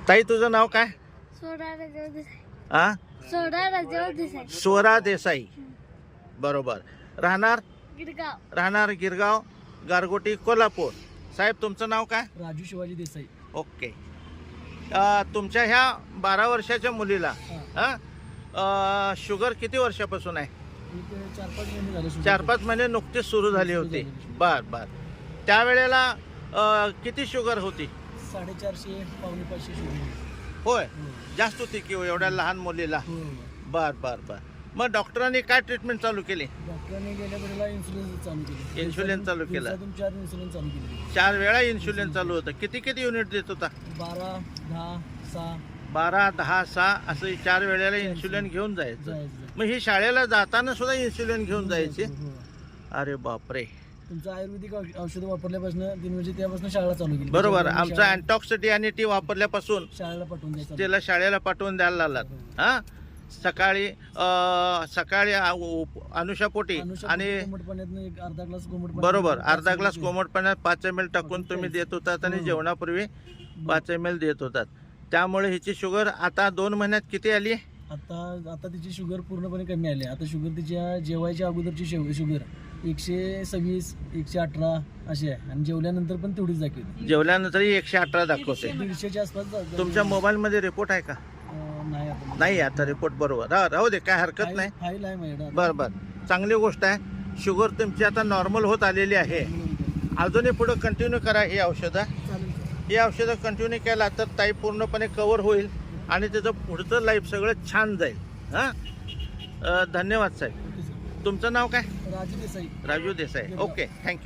ताई तुझं नाव काय? सोडा राजेव देसाई. आ सोडा राजेव देसाई. स्वरा देसाई. बरोबर. राहणार गिरगाव. गिरगाव गारगोटी कोल्हापूर. साहेब तुमचं नाव काय? राजू शिवाजी देसाई. ओके. तुमच्या ह्या 12 वर्षाच्या मुलीला शुगर किती वर्षापासून आहे? 4-5 महिने झाले. 4-5 महिने नुकतीच सुरू झाली होती. बर बर. त्यावेळेला किती शुगर होती? 450 पावणे 500 शुगर. होय, जास्त होती की एवढ्या लहान मुलीला? बर बर बर. मग डॉक्टरांनी काय ट्रीटमेंट चालू केली? डॉक्टरांनी गेल्या वेळेला इन्सुलिन चालू केली. इन्शुलिन चालू केलं? 4 इन्सुलिन चालू केली. 4 वेळा इन्शुलिन चालू होतं. किती युनिट देत होता? 12, 10, 6. 12, 10, 6 असं 4 वेळेला इन्शुलिन घेऊन जायचं. मग ही शाळेला जाताना सुद्धा इन्शुलिन घेऊन जायची? अरे बापरे. तुमचं आयुर्वेदिक औषध वापरल्यापासून म्हणजे त्यापासून शाळा चालू केली. बरोबर. आमचं अँटॉक्सिटी आणि टी वापरल्यापासून शाळेला पाठवून द्यायचं. त्याला शाळेला पाठवून द्यायला लागलात. हा, सकाळी अनुषापोटी आणि एक अर्धा ग्लास कोमट. बरोबर, अर्धा ग्लास कोमट पाण्यात 5 ml टाकून तुम्ही देत होतात आणि जेवणापूर्वी 5 ml देत होतात. त्यामुळे हिची शुगर आता 2 महिन्यात किती आली? आता तिची शुगर पूर्णपणे कमी आली. आता शुगर तिच्या जेवायच्या अगोदरची शुगर 126, 118 अशी आहे आणि जेवल्यानंतर पण तेवढीच दाखवते. जेवल्यानंतर 118 दाखवते. 150च्या आसपास. तुमच्या मोबाईल मध्ये रिपोर्ट आहे का? नाही आता रिपोर्ट. बरोबर, राहू दे, काय हरकत नाही. फाईल आहे माझ्याकडे. बरं बरं, चांगली गोष्ट आहे. शुगर तुमची आता नॉर्मल होत आलेली आहे. अजूनही पुढे कंटिन्यू करा ही औषधं. ही औषधं कंटिन्यू केला तर ताई पूर्णपणे कव्हर होईल आणि त्याचं पुढचं लाईफ सगळं छान जाईल. हां, धन्यवाद साहेब. तुमचं नाव काय? राजू देसाई. राजू देसाई. Okay, thank you.